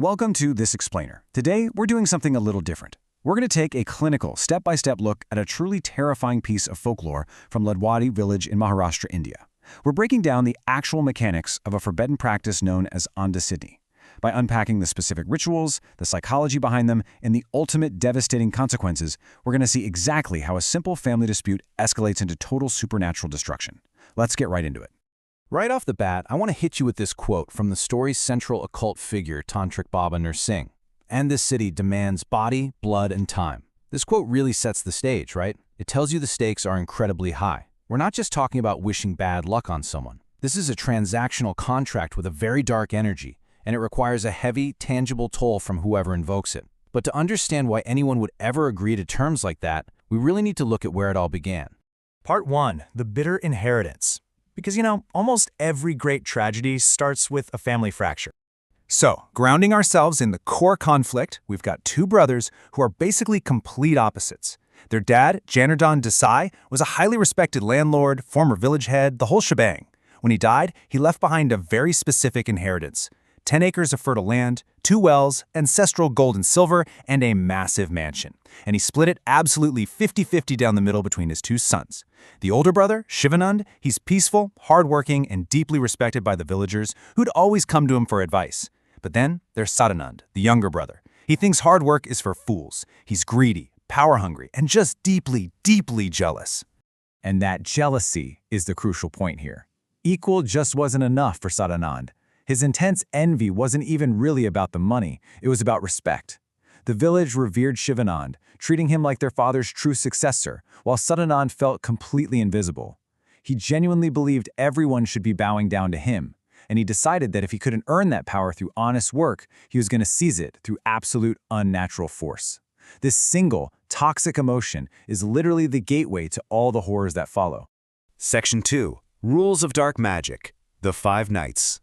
Welcome to This Explainer. Today, we're doing something a little different. We're going to take a clinical, step-by-step look at a truly terrifying piece of folklore from Ladwadi village in Maharashtra, India. We're breaking down the actual mechanics of a forbidden practice known as Andha siddhi. By unpacking the specific rituals, the psychology behind them, and the ultimate devastating consequences, we're going to see exactly how a simple family dispute escalates into total supernatural destruction. Let's get right into it. Right off the bat, I want to hit you with this quote from the story's central occult figure, Tantric Baba Nursing. And this city demands body, blood, and time. This quote really sets the stage, right? It tells you the stakes are incredibly high. We're not just talking about wishing bad luck on someone. This is a transactional contract with a very dark energy, and it requires a heavy, tangible toll from whoever invokes it. But to understand why anyone would ever agree to terms like that, we really need to look at where it all began. Part 1. The Bitter Inheritance. Because, almost every great tragedy starts with a family fracture. So, grounding ourselves in the core conflict, we've got two brothers who are basically complete opposites. Their dad, Janardhan Desai, was a highly respected landlord, former village head, the whole shebang. When he died, he left behind a very specific inheritance: 10 acres of fertile land, 2 wells, ancestral gold and silver, and a massive mansion. And he split it absolutely 50-50 down the middle between his two sons. The older brother, Shivanand, he's peaceful, hardworking, and deeply respected by the villagers who'd always come to him for advice. But then there's Sadanand, the younger brother. He thinks hard work is for fools. He's greedy, power-hungry, and just deeply, deeply jealous. And that jealousy is the crucial point here. Equal just wasn't enough for Sadanand. His intense envy wasn't even really about the money, it was about respect. The village revered Shivanand, treating him like their father's true successor, while Sadanand felt completely invisible. He genuinely believed everyone should be bowing down to him, and he decided that if he couldn't earn that power through honest work, he was going to seize it through absolute unnatural force. This single, toxic emotion is literally the gateway to all the horrors that follow. Section 2. Rules of Dark Magic. The 5 Nights.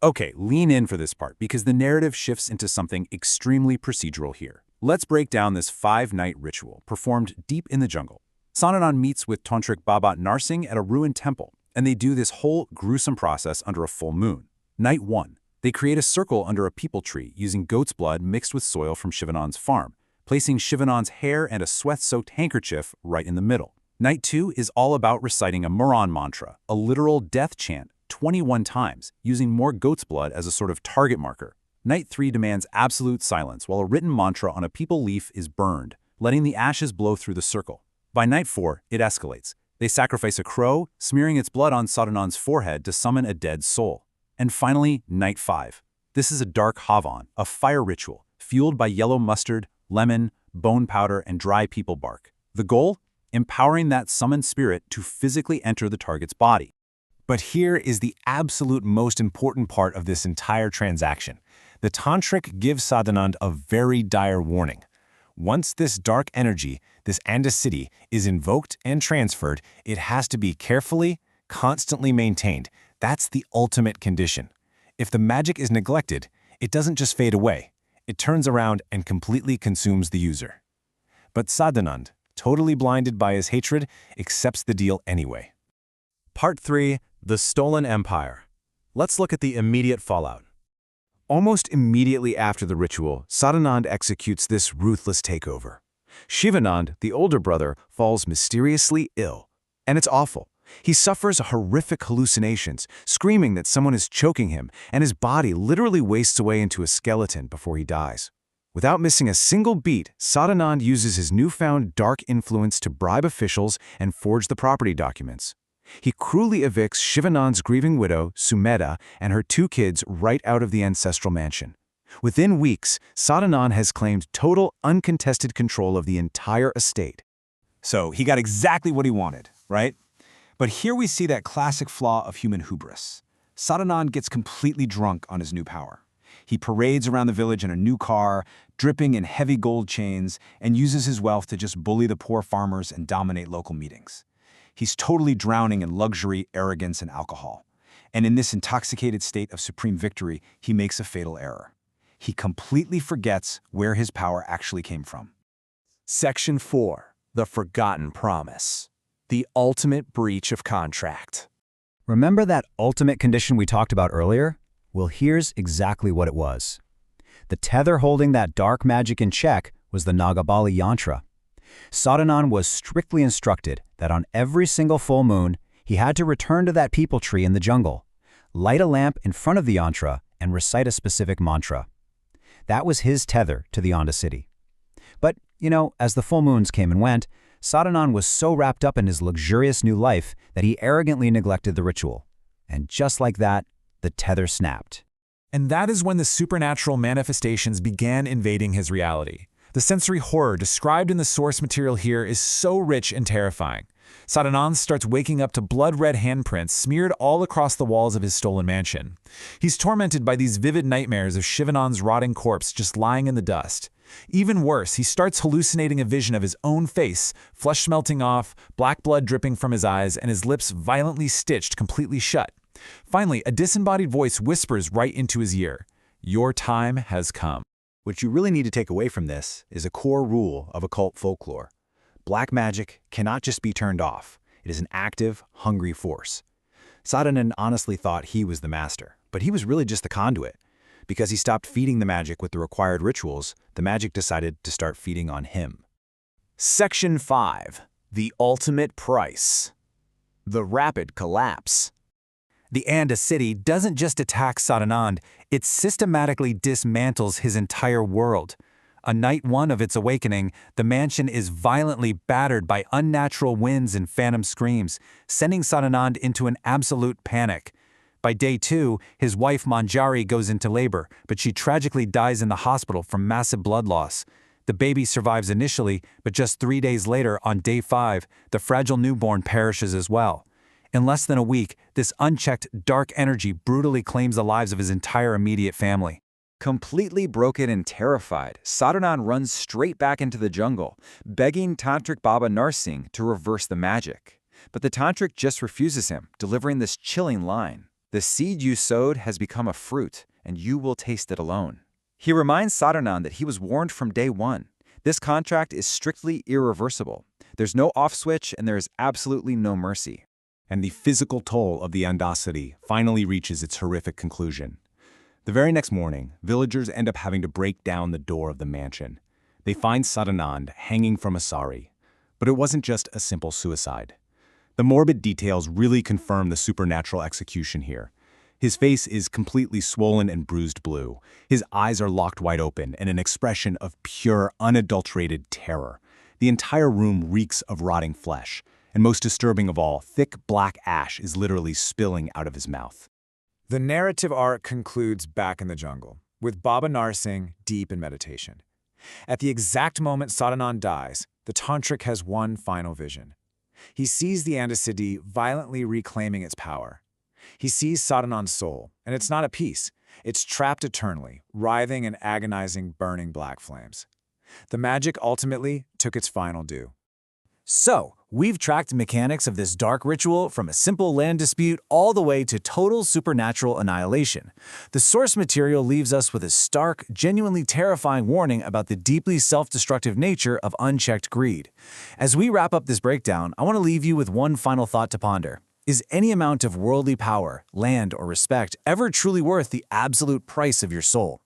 Okay, lean in for this part because the narrative shifts into something extremely procedural here. Let's break down this 5-night ritual performed deep in the jungle. Sadanand meets with Tantric Baba Nursing at a ruined temple, and they do this whole gruesome process under a full moon. Night 1. They create a circle under a peepal tree using goat's blood mixed with soil from Shivanand's farm, placing Shivanand's hair and a sweat-soaked handkerchief right in the middle. Night 2 is all about reciting a Muran mantra, a literal death chant, 21 times, using more goat's blood as a sort of target marker. Night 3 demands absolute silence while a written mantra on a peepal leaf is burned, letting the ashes blow through the circle. By night 4, it escalates. They sacrifice a crow, smearing its blood on Sadanand's forehead to summon a dead soul. And finally, night 5. This is a dark havan, a fire ritual, fueled by yellow mustard, lemon, bone powder, and dry peepal bark. The goal? Empowering that summoned spirit to physically enter the target's body. But here is the absolute most important part of this entire transaction. The Tantric gives Sadanand a very dire warning. Once this dark energy, this Andha siddhi, is invoked and transferred, it has to be carefully, constantly maintained. That's the ultimate condition. If the magic is neglected, it doesn't just fade away. It turns around and completely consumes the user. But Sadanand, totally blinded by his hatred, accepts the deal anyway. Part 3. The Stolen Empire. Let's look at the immediate fallout. Almost immediately after the ritual, Sadanand executes this ruthless takeover. Shivanand, the older brother, falls mysteriously ill. And it's awful. He suffers horrific hallucinations, screaming that someone is choking him, and his body literally wastes away into a skeleton before he dies. Without missing a single beat, Sadanand uses his newfound dark influence to bribe officials and forge the property documents. He cruelly evicts Shivanand's grieving widow, Sumedha, and her 2 kids right out of the ancestral mansion. Within weeks, Sadanand has claimed total, uncontested control of the entire estate. So he got exactly what he wanted, right? But here we see that classic flaw of human hubris. Sadanand gets completely drunk on his new power. He parades around the village in a new car, dripping in heavy gold chains, and uses his wealth to just bully the poor farmers and dominate local meetings. He's totally drowning in luxury, arrogance, and alcohol. And in this intoxicated state of supreme victory, he makes a fatal error. He completely forgets where his power actually came from. Section 4. The Forgotten Promise. The ultimate breach of contract. Remember that ultimate condition we talked about earlier? Well, here's exactly what it was. The tether holding that dark magic in check was the Nagabali yantra. Sadanand was strictly instructed that on every single full moon, he had to return to that peepal tree in the jungle, light a lamp in front of the yantra, and recite a specific mantra. That was his tether to the Andha city. But, as the full moons came and went, Sadanand was so wrapped up in his luxurious new life that he arrogantly neglected the ritual. And just like that, the tether snapped. And that is when the supernatural manifestations began invading his reality. The sensory horror described in the source material here is so rich and terrifying. Sadanand starts waking up to blood-red handprints smeared all across the walls of his stolen mansion. He's tormented by these vivid nightmares of Shivanand's rotting corpse just lying in the dust. Even worse, he starts hallucinating a vision of his own face, flesh melting off, black blood dripping from his eyes, and his lips violently stitched completely shut. Finally, a disembodied voice whispers right into his ear, "Your time has come." What you really need to take away from this is a core rule of occult folklore. Black magic cannot just be turned off. It is an active, hungry force. Sadanand honestly thought he was the master, but he was really just the conduit. Because he stopped feeding the magic with the required rituals, the magic decided to start feeding on him. Section 5. The Ultimate Price. The Rapid Collapse. The Andha city doesn't just attack Sadanand, it systematically dismantles his entire world. On night one of its awakening, the mansion is violently battered by unnatural winds and phantom screams, sending Sadanand into an absolute panic. By day 2, his wife Manjari goes into labor, but she tragically dies in the hospital from massive blood loss. The baby survives initially, but just 3 days later, on day 5, the fragile newborn perishes as well. In less than a week, this unchecked dark energy brutally claims the lives of his entire immediate family. Completely broken and terrified, Sadanand runs straight back into the jungle, begging Tantric Baba Narsingh to reverse the magic. But the Tantric just refuses him, delivering this chilling line. "The seed you sowed has become a fruit, and you will taste it alone." He reminds Sadanand that he was warned from day 1. This contract is strictly irreversible. There's no off switch, and there is absolutely no mercy. And the physical toll of the audacity finally reaches its horrific conclusion. The very next morning, villagers end up having to break down the door of the mansion. They find Sadanand hanging from a sari. But it wasn't just a simple suicide. The morbid details really confirm the supernatural execution here. His face is completely swollen and bruised blue. His eyes are locked wide open in an expression of pure, unadulterated terror. The entire room reeks of rotting flesh. And most disturbing of all, thick black ash is literally spilling out of his mouth. The narrative arc concludes back in the jungle, with Baba Narsingh deep in meditation. At the exact moment Sadanand dies, the Tantric has one final vision. He sees the Andha city violently reclaiming its power. He sees Sadanand's soul, and it's not at peace. It's trapped eternally, writhing in agonizing, burning black flames. The magic ultimately took its final due. So, we've tracked the mechanics of this dark ritual from a simple land dispute all the way to total supernatural annihilation. The source material leaves us with a stark, genuinely terrifying warning about the deeply self-destructive nature of unchecked greed. As we wrap up this breakdown, I want to leave you with one final thought to ponder. Is any amount of worldly power, land, or respect ever truly worth the absolute price of your soul?